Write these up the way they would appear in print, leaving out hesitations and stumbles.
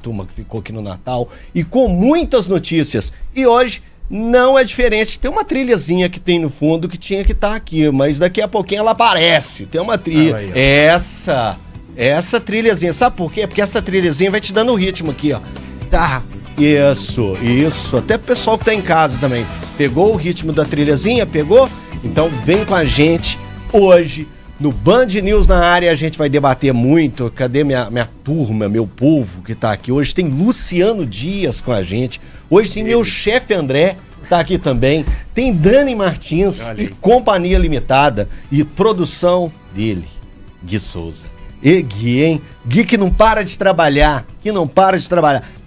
turma que ficou aqui no Natal, e com muitas notícias. E hoje não é diferente. Tem uma trilhazinha que tem no fundo que tinha que estar aqui, mas daqui a pouquinho ela aparece. Tem uma trilha. Essa trilhazinha. Sabe por quê? Porque essa trilhazinha vai te dando o ritmo aqui, ó. Tá. Isso. Até o pessoal que tá em casa também. Pegou o ritmo da trilhazinha? Pegou? Então vem com a gente hoje no Band News na área. A gente vai debater muito. Cadê minha turma, meu povo que tá aqui? Hoje tem Luciano Dias com a gente. Hoje tem meu chefe André, tá aqui também. Tem Dani Martins e Companhia Limitada. E produção dele, Gui Souza. E Gui, hein? Gui que não para de trabalhar.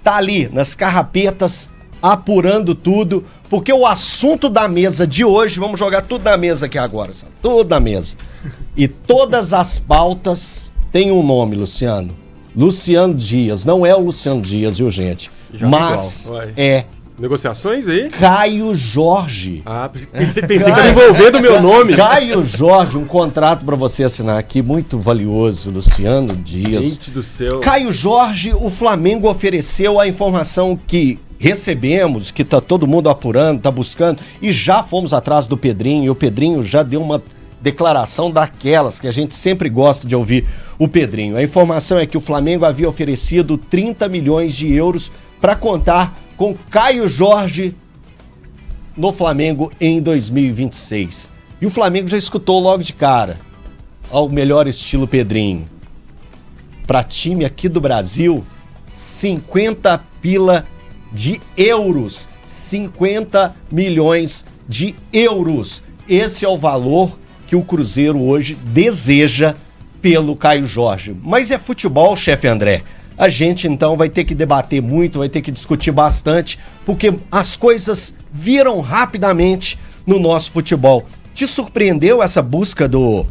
Tá ali nas carrapetas, apurando tudo. Porque o assunto da mesa de hoje, vamos jogar tudo na mesa aqui agora, sabe? Tudo na mesa. E todas as pautas têm um nome, Luciano. Luciano Dias. Não é o Luciano Dias, viu, gente? Já mas é... Negociações aí? Caio Jorge. Pensei que estava envolvendo o meu nome. Caio Jorge, um contrato para você assinar aqui, muito valioso, Luciano Dias. Gente do céu. Caio Jorge, o Flamengo ofereceu a informação que recebemos, que tá todo mundo apurando, tá buscando, e já fomos atrás do Pedrinho, e o Pedrinho já deu uma declaração daquelas que a gente sempre gosta de ouvir o Pedrinho. A informação é que o Flamengo havia oferecido 30 milhões de euros para contar com Caio Jorge no Flamengo em 2026. E o Flamengo já escutou logo de cara, ao melhor estilo Pedrinho. Para time aqui do Brasil, 50 pila de euros. 50 milhões de euros. Esse é o valor que o Cruzeiro hoje deseja pelo Caio Jorge. Mas é futebol, chefe André. A gente, então, vai ter que debater muito, vai ter que discutir bastante, porque as coisas viram rapidamente no nosso futebol. Te surpreendeu essa busca do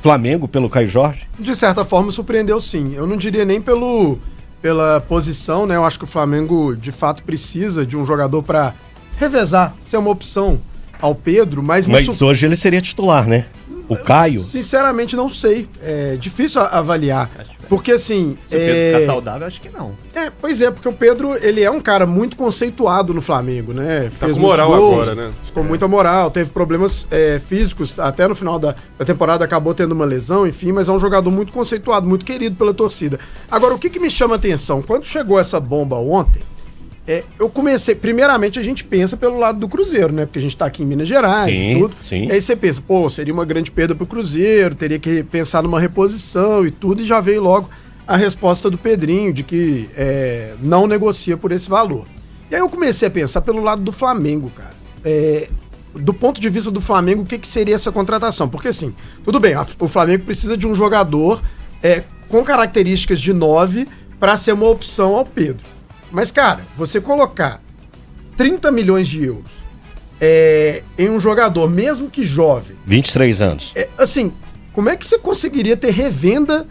Flamengo pelo Caio Jorge? De certa forma, surpreendeu sim. Eu não diria nem pela posição, né? Eu acho que o Flamengo, de fato, precisa de um jogador para revezar, ser uma opção ao Pedro, mas hoje ele seria titular, né? O Caio? Sinceramente, não sei. É difícil avaliar. Porque, assim... Se o Pedro ficar saudável, acho que não. Pois é, porque o Pedro, ele é um cara muito conceituado no Flamengo, né? Tá com moral gols, agora, né? Ficou muita moral, teve problemas físicos, até no final da temporada acabou tendo uma lesão, enfim, mas é um jogador muito conceituado, muito querido pela torcida. Agora, o que me chama a atenção? Quando chegou essa bomba ontem, eu comecei... Primeiramente, a gente pensa pelo lado do Cruzeiro, né? Porque a gente tá aqui em Minas Gerais e tudo. Sim. Aí você pensa, seria uma grande perda pro Cruzeiro, teria que pensar numa reposição e tudo, e já veio logo a resposta do Pedrinho de que não negocia por esse valor. E aí eu comecei a pensar pelo lado do Flamengo, cara. Do ponto de vista do Flamengo, o que seria essa contratação? Porque, assim, tudo bem, o Flamengo precisa de um jogador com características de 9 para ser uma opção ao Pedro. Mas, cara, você colocar 30 milhões de euros em um jogador, mesmo que jovem... 23 anos. Assim, como é que você conseguiria ter revenda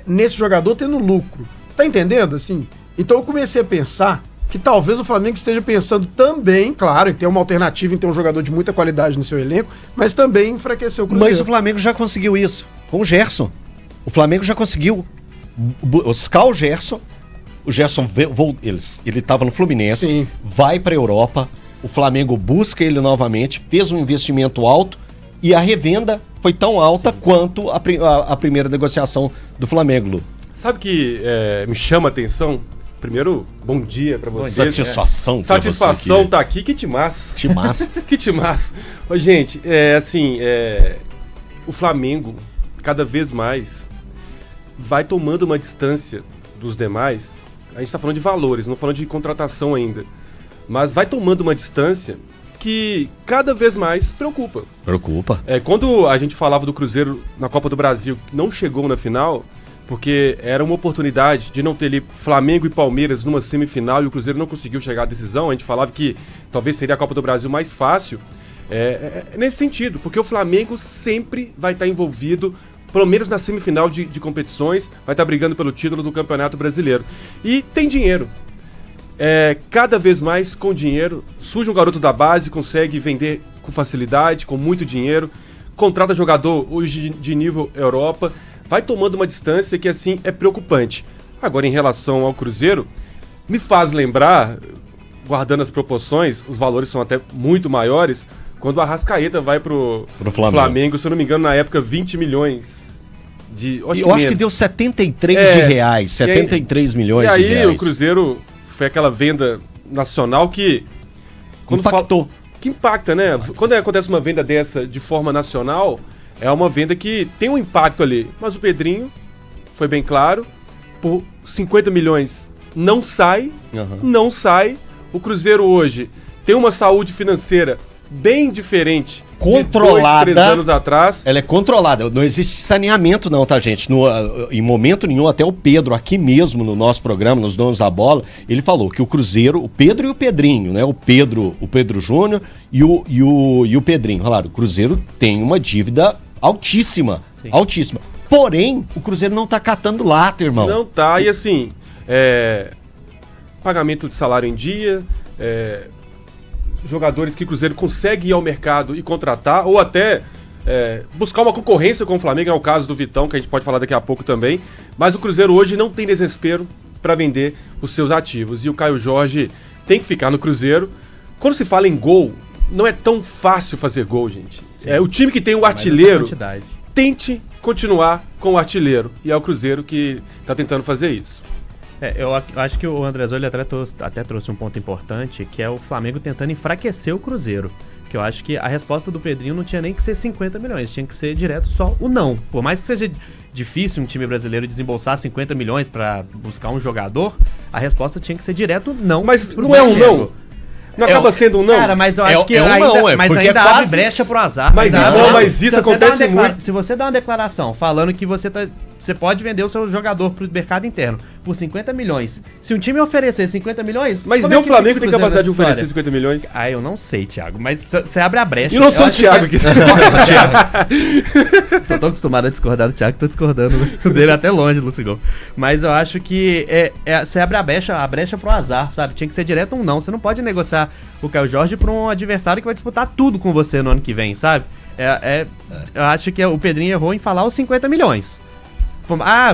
nesse jogador tendo lucro? Tá entendendo? Assim, então eu comecei a pensar que talvez o Flamengo esteja pensando também, claro, em ter uma alternativa, em ter um jogador de muita qualidade no seu elenco, mas também enfraquecer o Cruzeiro. Mas o Flamengo já conseguiu isso com o Gerson. O Flamengo já conseguiu buscar o Gerson. O Gerson, ele estava no Fluminense, sim, vai para a Europa, o Flamengo busca ele novamente, fez um investimento alto e a revenda foi tão alta quanto a primeira negociação do Flamengo, Lu. Sabe que me chama a atenção? Primeiro, bom dia pra vocês. Satisfação. Satisfação tá aqui, que timaço. Timaço. Que timaço. Gente, o Flamengo, cada vez mais, vai tomando uma distância dos demais. A gente tá falando de valores, não falando de contratação ainda. Mas vai tomando uma distância que cada vez mais preocupa. Preocupa. Quando a gente falava do Cruzeiro na Copa do Brasil, que não chegou na final, porque era uma oportunidade de não ter ali Flamengo e Palmeiras numa semifinal e o Cruzeiro não conseguiu chegar à decisão, a gente falava que talvez seria a Copa do Brasil mais fácil, nesse sentido, porque o Flamengo sempre vai estar envolvido, pelo menos na semifinal de competições, vai estar brigando pelo título do Campeonato Brasileiro. E tem dinheiro. Cada vez mais com dinheiro, surge um garoto da base, consegue vender com facilidade, com muito dinheiro, contrata jogador hoje de nível Europa, vai tomando uma distância que assim é preocupante. Agora, em relação ao Cruzeiro, me faz lembrar, guardando as proporções, os valores são até muito maiores, quando o Arrascaeta vai pro Flamengo, se eu não me engano, na época, 20 milhões de... Eu acho que deu 73 de reais, 73 milhões de reais. E aí o Cruzeiro foi aquela venda nacional que... Impactou. Que impacta, né? Quando acontece uma venda dessa de forma nacional, é uma venda que tem um impacto ali. Mas o Pedrinho, foi bem claro, por 50 milhões não sai, não sai. O Cruzeiro hoje tem uma saúde financeira bem diferente, controlada, de 2, 3 anos atrás. Ela é controlada, não existe saneamento não, tá, gente? Em momento nenhum, até o Pedro, aqui mesmo no nosso programa, nos Donos da Bola, ele falou que o Cruzeiro, o Pedro e o Pedrinho, né? O Pedro Júnior e o Pedrinho. Falaram, o Cruzeiro tem uma dívida altíssima, altíssima. Porém, o Cruzeiro não tá catando lata, irmão. Não tá, e assim, pagamento de salário em dia, jogadores que o Cruzeiro consegue ir ao mercado e contratar, ou até buscar uma concorrência com o Flamengo, é o caso do Vitão, que a gente pode falar daqui a pouco também, mas o Cruzeiro hoje não tem desespero para vender os seus ativos, e o Caio Jorge tem que ficar no Cruzeiro. Quando se fala em gol, não é tão fácil fazer gol, gente. O time que tem o artilheiro, tente continuar com o artilheiro, e é o Cruzeiro que está tentando fazer isso. Eu acho que o André Zoli até trouxe um ponto importante, que é o Flamengo tentando enfraquecer o Cruzeiro. Que eu acho que a resposta do Pedrinho não tinha nem que ser 50 milhões, tinha que ser direto só o não. Por mais que seja difícil um time brasileiro desembolsar 50 milhões para buscar um jogador, a resposta tinha que ser direto não. Mas não é um não? Não acaba sendo um não? Cara, mas eu acho que ainda abre brecha pro azar. Mas isso acontece muito. Se você dá uma declaração falando que você pode vender o seu jogador pro mercado interno por 50 milhões. Se um time oferecer 50 milhões... Mas nem o Flamengo tem capacidade de oferecer 50 milhões? Eu não sei, Thiago. Mas você abre a brecha. Eu não sou o Thiago aqui. Eu tô acostumado a discordar do Thiago, tô discordando dele até longe, Lucigol. Mas eu acho que você abre a brecha pro azar, sabe? Tinha que ser direto um não. Você não pode negociar o Caio Jorge pra um adversário que vai disputar tudo com você no ano que vem, sabe? Eu acho que o Pedrinho errou em falar os 50 milhões.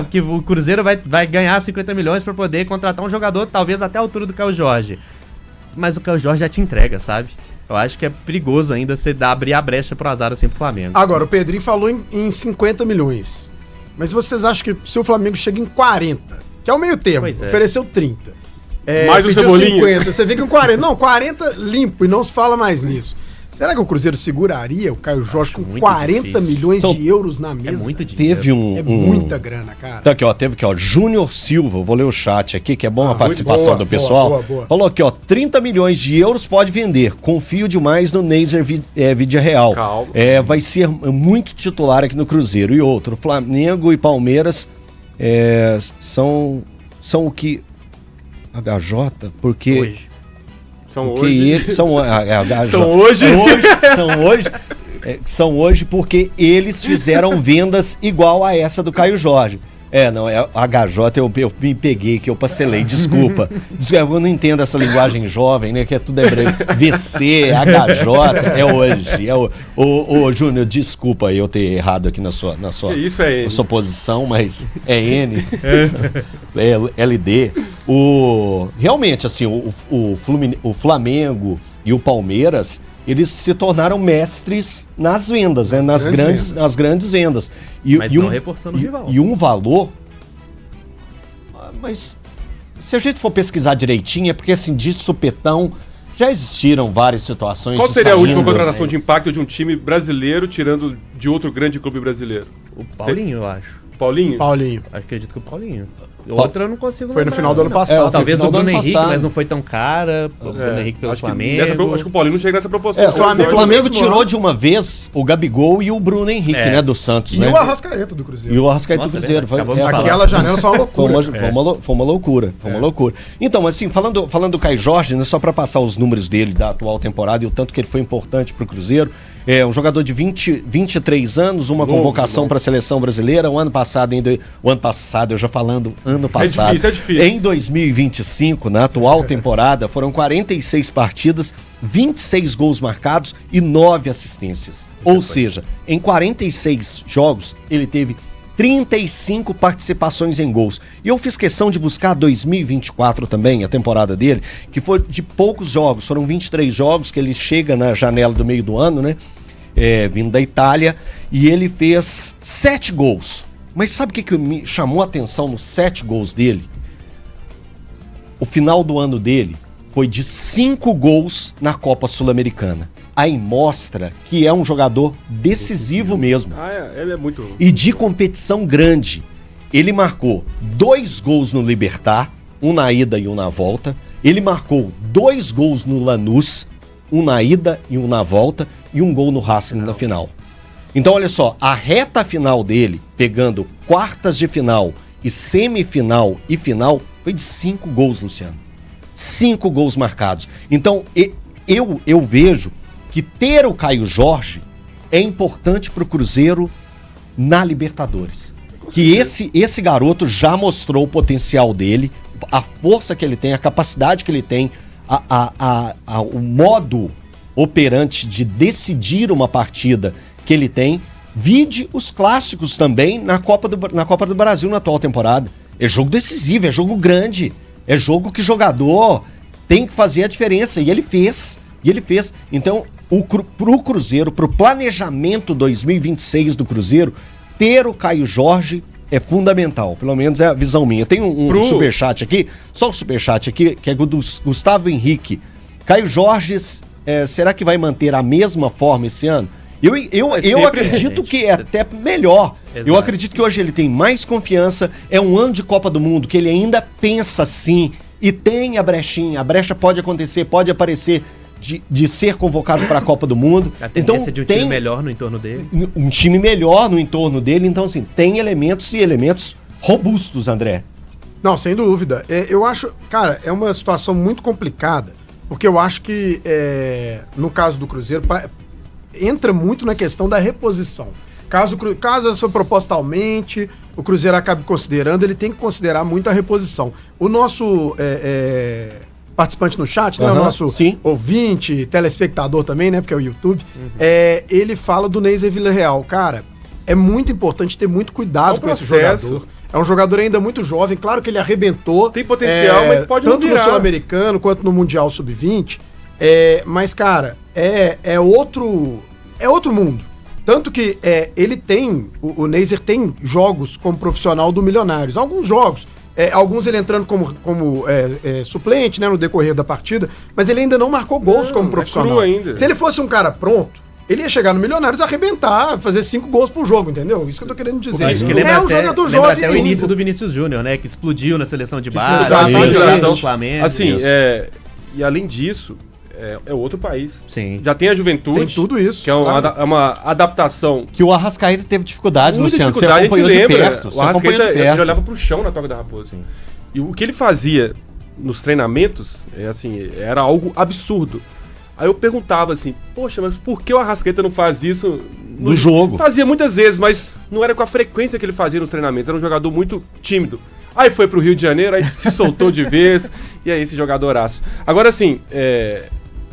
Que o Cruzeiro vai ganhar 50 milhões pra poder contratar um jogador, talvez até a altura do Caio Jorge. Mas o Caio Jorge já te entrega, sabe? Eu acho que é perigoso ainda você abrir a brecha pro azar assim pro Flamengo. Agora, o Pedrinho falou em 50 milhões. Mas vocês acham que se o Flamengo chega em 40, que é o meio termo, ofereceu 30. Mais o Cebolinha. 50, você vê que em 40. Não, 40 limpo e não se fala mais nisso. Será que o Cruzeiro seguraria o Caio Jorge com 40 milhões de euros na mesa? É muito dinheiro. Teve muita grana, cara. Tá aqui, ó, teve aqui, ó, Júnior Silva, vou ler o chat aqui, que é bom a participação do pessoal. Boa. Falou aqui, ó, 30 milhões de euros pode vender. Confio demais no Nezer Vidia Real. Calma. Vai ser muito titular aqui no Cruzeiro. E outro, Flamengo e Palmeiras são o que... HJ, porque... Hoje. São hoje porque eles fizeram vendas igual a essa do Caio Jorge. HJ eu me peguei, que eu parcelei, desculpa. Eu não entendo essa linguagem jovem, né? Que tudo é breve. VC, HJ, é hoje. Ô, Júnior, desculpa eu ter errado aqui na sua posição, mas é N. É LD. Realmente, assim, o Flamengo e o Palmeiras, eles se tornaram mestres nas vendas, né? Nas grandes vendas. Mas não reforçando o rival. E um valor... Mas se a gente for pesquisar direitinho, é porque, assim, de supetão, já existiram várias situações... Qual seria a última contratação de impacto de um time brasileiro tirando de outro grande clube brasileiro? O Paulinho, eu acho. Paulinho. Acredito que o Paulinho. Outra eu não consigo Foi no final do ano passado. Talvez o Bruno Henrique, mas não foi tão cara. O Bruno Henrique pelo Flamengo. Acho que o Paulinho não chega nessa proporção. O Flamengo tirou de uma vez o Gabigol e o Bruno Henrique, né? Do Santos, e né? o Arrascaeta do Cruzeiro. E o Arrascaeta do Cruzeiro. Aquela janela foi uma loucura. Foi uma loucura. Foi uma loucura. Então, assim, falando do Caio Jorge, né, só para passar os números dele da atual temporada e o tanto que ele foi importante pro Cruzeiro. Um jogador de 23 anos, uma convocação para a seleção brasileira. O ano passado, eu já falando ano passado. É difícil. Em 2025, na atual temporada, foram 46 partidas, 26 gols marcados e 9 assistências. Ou seja, em 46 jogos, ele teve 35 participações em gols. E eu fiz questão de buscar 2024 também, a temporada dele, que foi de poucos jogos. Foram 23 jogos que ele chega na janela do meio do ano, né? Vindo da Itália. E ele fez 7 gols. Mas sabe o que me chamou a atenção nos 7 gols dele? O final do ano dele foi de 5 gols na Copa Sul-Americana. Aí mostra que é um jogador decisivo mesmo. Ele é muito... E de competição grande. Ele marcou 2 gols no Libertad, um na ida e um na volta. Ele marcou 2 gols no Lanús, um na ida e um na volta, e um gol no Racing na final. Então olha só, a reta final dele, pegando quartas de final e semifinal e final, foi de 5 gols, Luciano. 5 gols marcados. Então eu vejo que ter o Caio Jorge é importante para o Cruzeiro na Libertadores. Que esse garoto já mostrou o potencial dele, a força que ele tem, a capacidade que ele tem, o modo operante de decidir uma partida que ele tem. Vide os clássicos também na Copa do Brasil na atual temporada. É jogo decisivo, é jogo grande, é jogo que jogador tem que fazer a diferença. E ele fez. Então, pro Cruzeiro, pro planejamento 2026 do Cruzeiro, ter o Caio Jorge é fundamental. Pelo menos é a visão minha. Tem um superchat aqui, só um superchat aqui, que é do Gustavo Henrique. Caio Jorge, será que vai manter a mesma forma esse ano? Eu acredito que é até melhor. Exato. Eu acredito que hoje ele tem mais confiança, é um ano de Copa do Mundo, que ele ainda pensa assim, e tem a brechinha, a brecha pode acontecer, pode aparecer de ser convocado para a Copa do Mundo. A tendência de um time melhor no entorno dele. Um time melhor no entorno dele, então assim, tem elementos robustos, André. Não, sem dúvida. Eu acho, cara, é uma situação muito complicada, porque eu acho que, no caso do Cruzeiro, entra muito na questão da reposição. Caso essa proposta aumente, o Cruzeiro acabe considerando, ele tem que considerar muito a reposição. O nosso participante no chat, né, o nosso ouvinte, telespectador também, né, porque é o YouTube, ele fala do Neiser Villarreal. Cara, é muito importante ter muito cuidado com esse jogador. É um jogador ainda muito jovem, claro que ele arrebentou. Tem potencial, mas pode tanto no Sul-Americano quanto no Mundial Sub-20. Mas, cara, é outro mundo. Tanto que o Neiser tem jogos como profissional do Milionários. Alguns jogos. Alguns ele entrando como suplente, né, no decorrer da partida, mas ele ainda não marcou gols como profissional. Ainda. Se ele fosse um cara pronto, ele ia chegar no Milionários, arrebentar, fazer 5 gols por jogo, entendeu? Isso que eu tô querendo dizer. Acho que é um jogador jovem. Até o início do Vinícius Júnior, né, que explodiu na seleção de base, seleção do Flamengo. Assim, e além disso, é outro país. Sim. Já tem a Juventude. Tem tudo isso. Que é uma adaptação. Que o Arrascaeta teve dificuldade, Muita Luciano. dificuldade, Você acompanhou a gente lembra. de perto. O Arrascaeta, ele olhava pro chão na Toca da Raposa. Sim. E o que ele fazia nos treinamentos, era algo absurdo. Aí eu perguntava assim, poxa, mas por que o Arrascaeta não faz isso no jogo? Fazia muitas vezes, mas não era com a frequência que ele fazia nos treinamentos. Era um jogador muito tímido. Aí foi pro Rio de Janeiro, aí se soltou de vez, e aí esse jogadoraço. Agora, assim,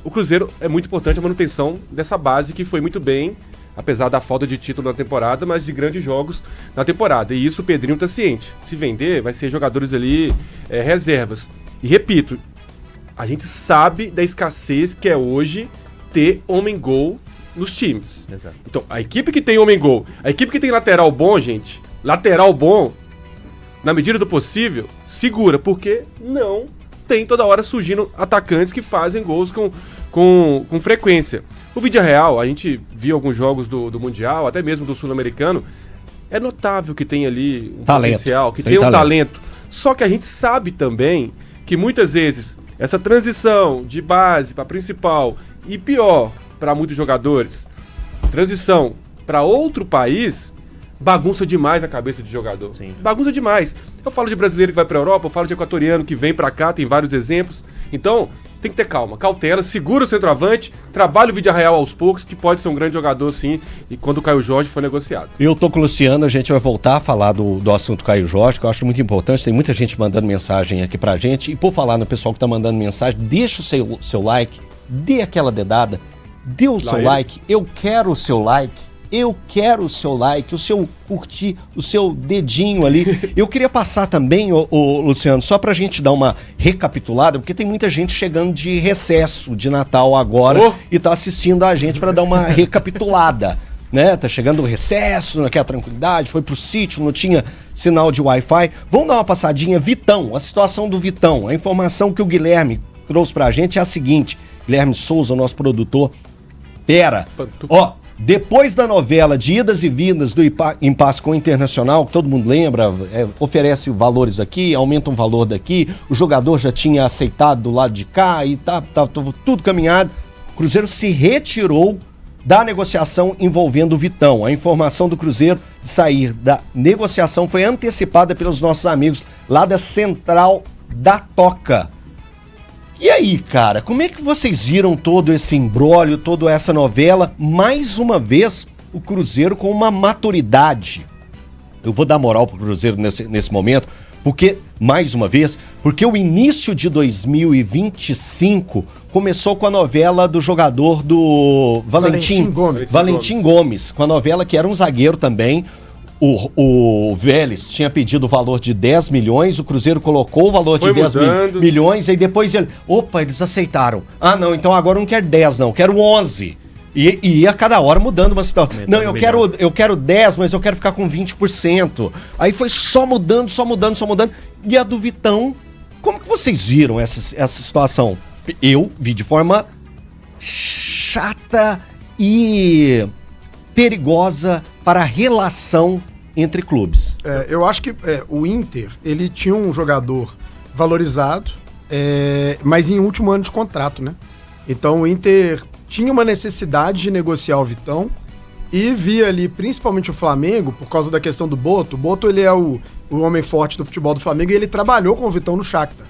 o Cruzeiro é muito importante a manutenção dessa base que foi muito bem, apesar da falta de título na temporada, mas de grandes jogos na temporada. E isso o Pedrinho tá ciente. Se vender, vai ser jogadores ali reservas. E repito, a gente sabe da escassez que é hoje ter homem-gol nos times. Exato. Então, a equipe que tem homem-gol, a equipe que tem lateral bom, gente, lateral bom, na medida do possível, segura, porque não tem toda hora surgindo atacantes que fazem gols com frequência. O Villarreal, a gente viu alguns jogos do Mundial, até mesmo do Sul-Americano, é notável que tem ali um potencial, que tem um talento. Só que a gente sabe também que muitas vezes essa transição de base para principal e pior para muitos jogadores, transição para outro país, bagunça demais a cabeça de jogador. Sim. Bagunça demais. Eu falo de brasileiro que vai para a Europa, eu falo de equatoriano que vem para cá, tem vários exemplos. Então, tem que ter calma, cautela, segura o centroavante, trabalha o Villarreal aos poucos, que pode ser um grande jogador sim, e quando o Caio Jorge for negociado. Eu tô com o Luciano, a gente vai voltar a falar do assunto Caio Jorge, que eu acho muito importante, tem muita gente mandando mensagem aqui pra gente, e por falar no pessoal que tá mandando mensagem, deixa o seu like, dê aquela dedada, dê o seu like, eu quero o seu like, eu quero o seu like, o seu curtir, o seu dedinho ali. Eu queria passar também, ô, Luciano, só pra gente dar uma recapitulada, porque tem muita gente chegando de recesso de Natal agora e tá assistindo a gente pra dar uma recapitulada, né? Tá chegando o recesso, naquela tranquilidade, foi pro sítio, não tinha sinal de Wi-Fi. Vamos dar uma passadinha. Vitão, a situação do Vitão. A informação que o Guilherme trouxe pra gente é a seguinte. Guilherme Souza, nosso produtor. Depois da novela de idas e vindas do impasse com o Internacional, que todo mundo lembra, oferece valores aqui, aumenta um valor daqui, o jogador já tinha aceitado do lado de cá e tá tudo caminhado. O Cruzeiro se retirou da negociação envolvendo o Vitão. A informação do Cruzeiro de sair da negociação foi antecipada pelos nossos amigos lá da Central da Toca. E aí, cara, como é que vocês viram todo esse imbróglio, toda essa novela? Mais uma vez, o Cruzeiro com uma maturidade. Eu vou dar moral pro Cruzeiro nesse momento, porque, mais uma vez, porque o início de 2025 começou com a novela do jogador do Valentim Gomes, com a novela que era um zagueiro também. O Vélez tinha pedido o valor de 10 milhões, o Cruzeiro colocou o valor de 10 milhões, aí depois eles aceitaram. Ah, não, então agora não quero 10 não, quero 11. E ia cada hora mudando uma situação. Não, eu quero 10, mas eu quero ficar com 20%. Aí foi só mudando. E a do Vitão, como que vocês viram essa situação? Eu vi de forma chata e perigosa para a relação entre clubes. Eu acho que o Inter, ele tinha um jogador valorizado, mas em último ano de contrato, né? Então o Inter tinha uma necessidade de negociar o Vitão e via ali, principalmente o Flamengo, por causa da questão do Boto. O Boto, ele é o homem forte do futebol do Flamengo e ele trabalhou com o Vitão no Shakhtar.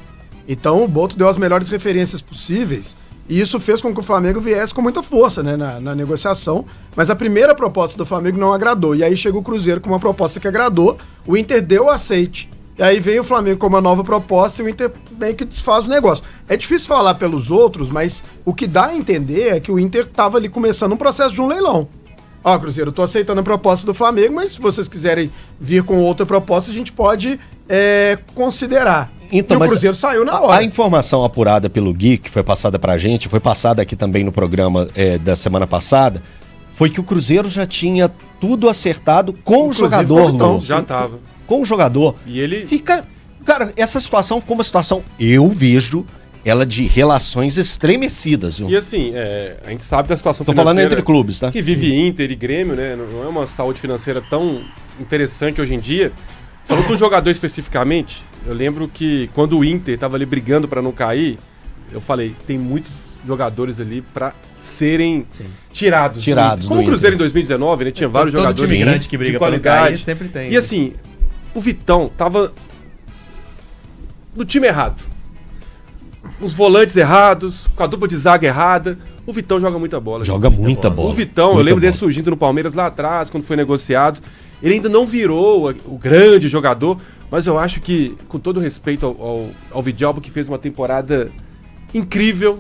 Então o Boto deu as melhores referências possíveis e isso fez com que o Flamengo viesse com muita força, né, na negociação. Mas a primeira proposta do Flamengo não agradou. E aí chega o Cruzeiro com uma proposta que agradou, o Inter deu o aceite. E aí vem o Flamengo com uma nova proposta e o Inter meio que desfaz o negócio. É difícil falar pelos outros, mas o que dá a entender é que o Inter estava ali começando um processo de um leilão. Ó, Cruzeiro, eu tô aceitando a proposta do Flamengo, mas se vocês quiserem vir com outra proposta, a gente pode considerar. Então, e o Cruzeiro saiu na hora. A informação apurada pelo Gui, que foi passada pra gente, foi passada aqui também no programa da semana passada, foi que o Cruzeiro já tinha tudo acertado com o jogador, Lúcio. Já tava. Com o jogador. E ele... Cara, essa situação ficou uma situação, eu vejo ela de relações estremecidas. Viu? E assim, a gente sabe da situação financeira... Tô falando entre clubes, tá? Que vive Inter e Grêmio, né? Não é uma saúde financeira tão interessante hoje em dia. Falando do jogador especificamente, eu lembro que quando o Inter tava ali brigando pra não cair, eu falei, tem muitos jogadores ali pra serem tirados. Como o Cruzeiro em 2019, né? Tinha vários jogadores time grande que briga de qualidade. Pra não cair, sempre tem. E assim, o Vitão tava no time errado. Os volantes errados, com a dupla de zaga errada. O Vitão joga muita bola. Joga muita bola. O Vitão, eu lembro dele surgindo no Palmeiras lá atrás, quando foi negociado. Ele ainda não virou o grande jogador, mas eu acho que, com todo respeito ao Vidalba, que fez uma temporada incrível,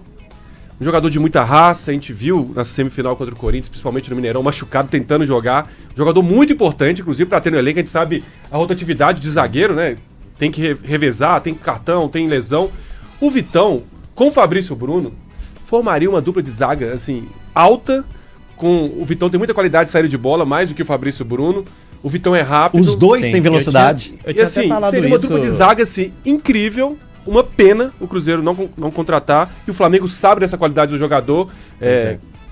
um jogador de muita raça, a gente viu na semifinal contra o Corinthians, principalmente no Mineirão, machucado, tentando jogar. Um jogador muito importante, inclusive, para ter no elenco. A gente sabe a rotatividade de zagueiro, né? Tem que revezar, tem cartão, tem lesão. O Vitão, com o Fabrício Bruno, formaria uma dupla de zaga, assim, alta. O Vitão tem muita qualidade de saída de bola, mais do que o Fabrício Bruno. O Vitão é rápido. Os dois têm velocidade. Eu tinha assim, seria uma dupla de zaga, assim, incrível. Uma pena o Cruzeiro não contratar. E o Flamengo sabe dessa qualidade do jogador.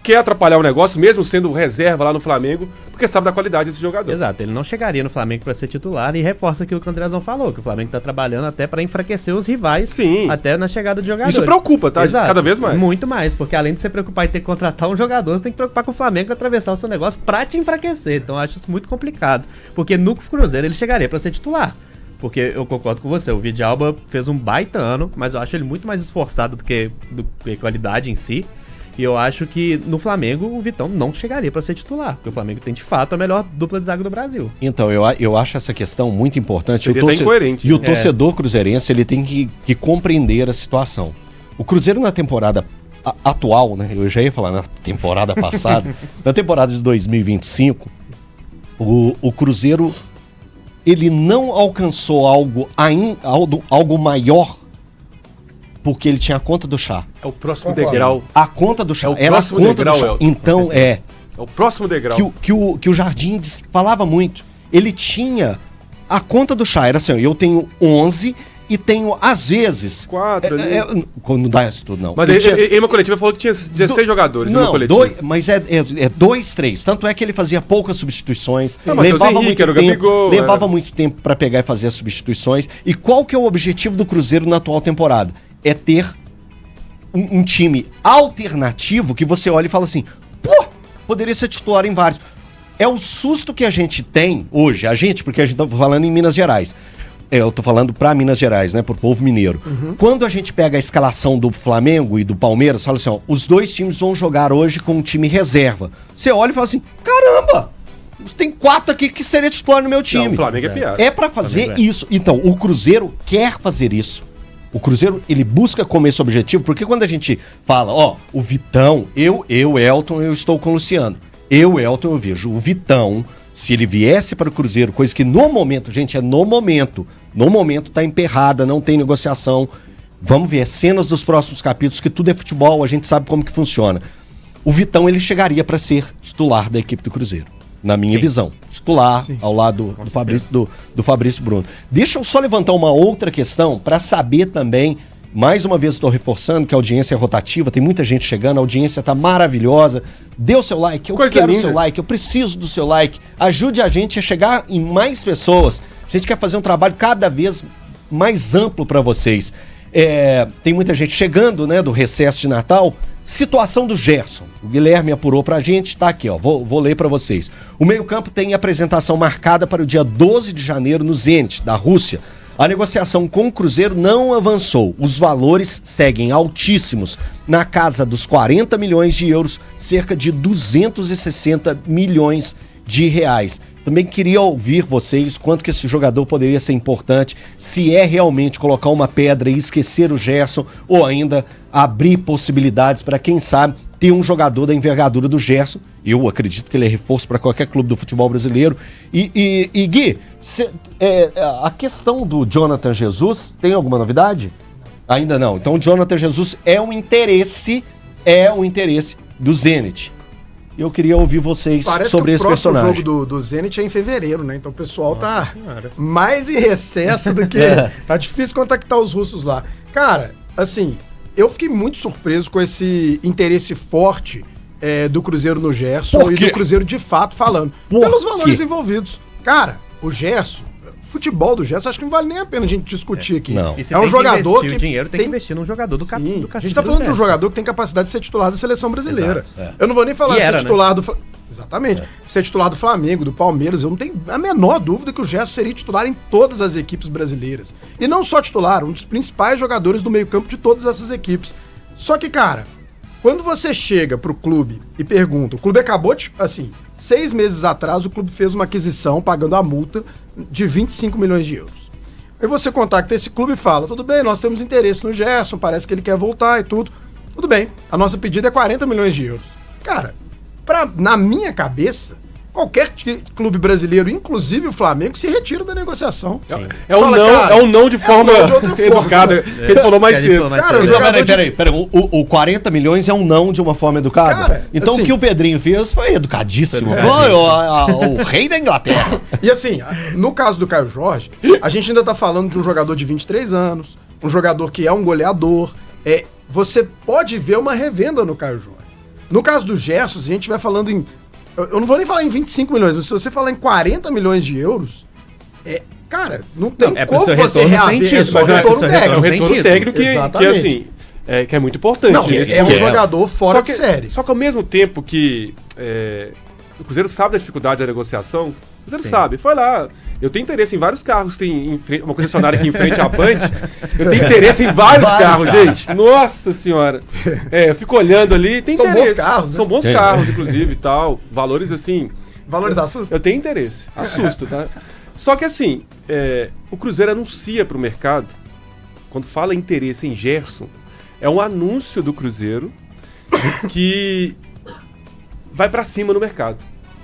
Quer atrapalhar o negócio, mesmo sendo reserva lá no Flamengo, porque sabe da qualidade desse jogador. Exato, ele não chegaria no Flamengo para ser titular e reforça aquilo que o Andrezão falou, que o Flamengo tá trabalhando até para enfraquecer os rivais. Sim. Até na chegada de jogadores. Isso preocupa, tá? Exato. Cada vez mais. Muito mais, porque além de você preocupar em ter que contratar um jogador, você tem que preocupar com o Flamengo atravessar o seu negócio para te enfraquecer. Então eu acho isso muito complicado, porque no Cruzeiro ele chegaria para ser titular. Porque eu concordo com você, o Vidalba fez um baita ano, mas eu acho ele muito mais esforçado do que qualidade em si. E eu acho que no Flamengo o Vitão não chegaria para ser titular, porque o Flamengo tem de fato a melhor dupla de zaga do Brasil. Então, eu acho essa questão muito importante. Seria até incoerente. E o torcedor cruzeirense, ele tem que compreender a situação. O Cruzeiro na temporada atual, né? Eu já ia falar na temporada passada. Na temporada de 2025, o Cruzeiro, ele não alcançou algo maior porque ele tinha a conta do chá. É o próximo degrau. A conta do chá. É o era próximo a conta degrau, do chá. Elton. Então, É o próximo degrau. que o Jardim falava muito. Ele tinha a conta do chá. Era assim, eu tenho 11 e tenho, às vezes... 4 ali. Quando dá isso tudo, não. Mas em uma coletiva falou que tinha 16 jogadores não, numa coletiva. mas é 2, 3. Tanto é que ele fazia poucas substituições. Não, mas levava Henrique, muito era o tempo, Gabigol, levava muito tempo para pegar e fazer as substituições. E qual que é o objetivo do Cruzeiro na atual temporada? É ter um time alternativo que você olha e fala assim, pô, poderia ser titular em vários. É o susto que a gente tem hoje, porque a gente tá falando em Minas Gerais. Eu tô falando pra Minas Gerais, né, pro povo mineiro. Quando a gente pega a escalação do Flamengo e do Palmeiras, fala assim, ó, os dois times vão jogar hoje com um time reserva. Você olha e fala assim, caramba, tem 4 aqui que seria titular no meu time. Não, o Flamengo é piada. É pra fazer isso. Então, o Cruzeiro quer fazer isso. O Cruzeiro, ele busca como esse objetivo, porque quando a gente fala, ó, o Vitão, Elton, eu estou com o Luciano. Elton, eu vejo o Vitão, se ele viesse para o Cruzeiro, coisa que no momento, gente, é no momento tá emperrada, não tem negociação. Vamos ver cenas dos próximos capítulos, que tudo é futebol, a gente sabe como que funciona. O Vitão, ele chegaria para ser titular da equipe do Cruzeiro, na minha visão. Titular, ao lado do Fabrício Bruno. Deixa eu só levantar uma outra questão para saber também, mais uma vez estou reforçando que a audiência é rotativa, tem muita gente chegando, a audiência está maravilhosa. Dê o seu like, eu quero o seu like, eu preciso do seu like. Ajude a gente a chegar em mais pessoas. A gente quer fazer um trabalho cada vez mais amplo para vocês. Tem muita gente chegando, né, do recesso de Natal. Situação do Gerson. O Guilherme apurou pra gente, tá aqui, ó. Vou ler pra vocês. O meio-campo tem apresentação marcada para o dia 12 de janeiro no Zenit, da Rússia. A negociação com o Cruzeiro não avançou. Os valores seguem altíssimos, na casa dos 40 milhões de euros, cerca de 260 milhões de reais. Também queria ouvir vocês quanto que esse jogador poderia ser importante, se é realmente colocar uma pedra e esquecer o Gerson, ou ainda abrir possibilidades para, quem sabe, ter um jogador da envergadura do Gerson. Eu acredito que ele é reforço para qualquer clube do futebol brasileiro. E Gui, a questão do Jonathan Jesus, tem alguma novidade? Ainda não. Então o Jonathan Jesus é um interesse do Zenit. Eu queria ouvir vocês sobre esse personagem. O jogo do Zenit é em fevereiro, né? Então o pessoal tá mais em recesso do que... Tá difícil contactar os russos lá. Cara, assim, eu fiquei muito surpreso com esse interesse forte do Cruzeiro no Gerson e do Cruzeiro de fato falando. Pelos valores envolvidos. Cara, o Gerson... Futebol do Gerson, acho que não vale nem a pena a gente discutir aqui. Não. É um jogador que... O dinheiro tem que investir num jogador do Castilho. A gente tá falando de um jogador que tem capacidade de ser titular da seleção brasileira. Exato, Eu não vou nem falar ser titular do... Exatamente. É. Ser titular do Flamengo, do Palmeiras, eu não tenho a menor dúvida que o Gerson seria titular em todas as equipes brasileiras. E não só titular, um dos principais jogadores do meio-campo de todas essas equipes. Só que, cara, quando você chega pro clube e pergunta, o clube acabou de, assim, 6 meses atrás, o clube fez uma aquisição pagando a multa de 25 milhões de euros. Aí você contacta esse clube e fala, tudo bem, nós temos interesse no Gerson, parece que ele quer voltar e tudo. Tudo bem, a nossa pedida é 40 milhões de euros. Cara, na minha cabeça, qualquer clube brasileiro, inclusive o Flamengo, se retira da negociação. É um não de forma educada, que ele falou mais cedo. Cara, peraí. O 40 milhões é um não de uma forma educada? Cara, então assim, o que o Pedrinho fez foi educadíssimo. Foi o rei da Inglaterra. E assim, no caso do Caio Jorge, a gente ainda tá falando de um jogador de 23 anos, um jogador que é um goleador. Você pode ver uma revenda no Caio Jorge. No caso do Gerson, a gente vai falando em... Eu não vou nem falar em 25 milhões, mas se você falar em 40 milhões de euros, cara, não tem como você reaver. É um retorno técnico que assim, que é muito importante. Não, é um jogador fora de série. Só que ao mesmo tempo que o Cruzeiro sabe da dificuldade da negociação, o Cruzeiro sabe, foi lá. Eu tenho interesse em vários carros, tem uma concessionária aqui em frente à Band. Eu tenho interesse em vários carros, gente. Nossa senhora. Eu fico olhando ali, tem São interesse. Bons carros, né? São bons carros, inclusive, e tal. Valores assim... Valores assustam? Eu tenho interesse. Assusto, tá? Só que assim, o Cruzeiro anuncia pro mercado, quando fala interesse em Gerson, é um anúncio do Cruzeiro que vai pra cima no mercado.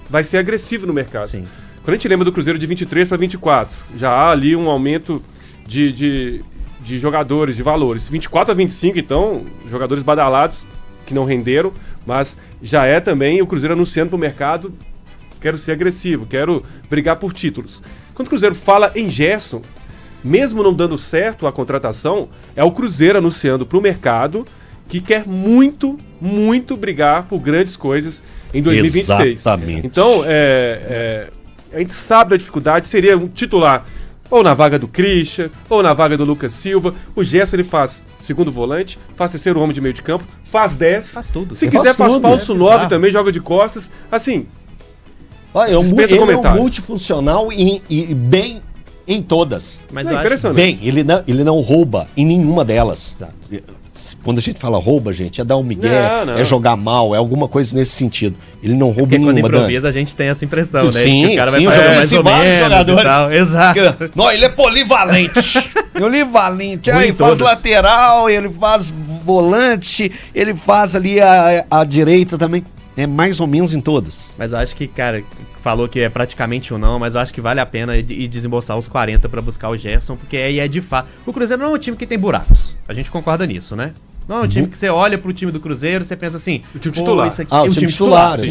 Vai ser agressivo no mercado. Sim. Quando a gente lembra do Cruzeiro de 23 para 24, já há ali um aumento de jogadores, de valores. 24 a 25, então, jogadores badalados que não renderam, mas já é também o Cruzeiro anunciando para o mercado: quero ser agressivo, quero brigar por títulos. Quando o Cruzeiro fala em Gerson, mesmo não dando certo a contratação, é o Cruzeiro anunciando para o mercado que quer muito, muito brigar por grandes coisas em 2026. Exatamente. Então, a gente sabe da dificuldade, seria um titular ou na vaga do Christian, ou na vaga do Lucas Silva. O Gerson, ele faz segundo volante, faz terceiro homem de meio de campo, faz 10. Faz tudo. Se Ele quiser, faz faz tudo, falso é 9 bizarro. também, joga de costas. Assim, Olha, Dispensa ele é um comentários. multifuncional e bem em todas. Mas é eu acho- impressionante. Bem, ele não rouba em nenhuma delas. Exato. Quando a gente fala rouba, gente, é dar um migué, Não. é jogar mal, é alguma coisa nesse sentido. Ele não rouba Porque em quando nenhuma, Dani. improvisa, a gente tem essa impressão, né? Sim, Que o cara sim, vai eu fazer já mais conheci ou vários menos jogadores. e tal. Exato. Não, ele é polivalente. Polivalente. Aí Em faz todas. lateral, ele faz volante, ele faz ali a direita também. É mais ou menos em todas. Mas eu acho que, cara, falou que é praticamente um não, mas eu acho que vale a pena ir desembolsar os 40 pra buscar o Gerson, porque aí é de fato. O Cruzeiro não é um time que tem buracos. A gente concorda nisso, né? Não é um time que você olha pro time do Cruzeiro, você pensa assim, O time pô, titular. isso aqui Ah, é o time titular. sim.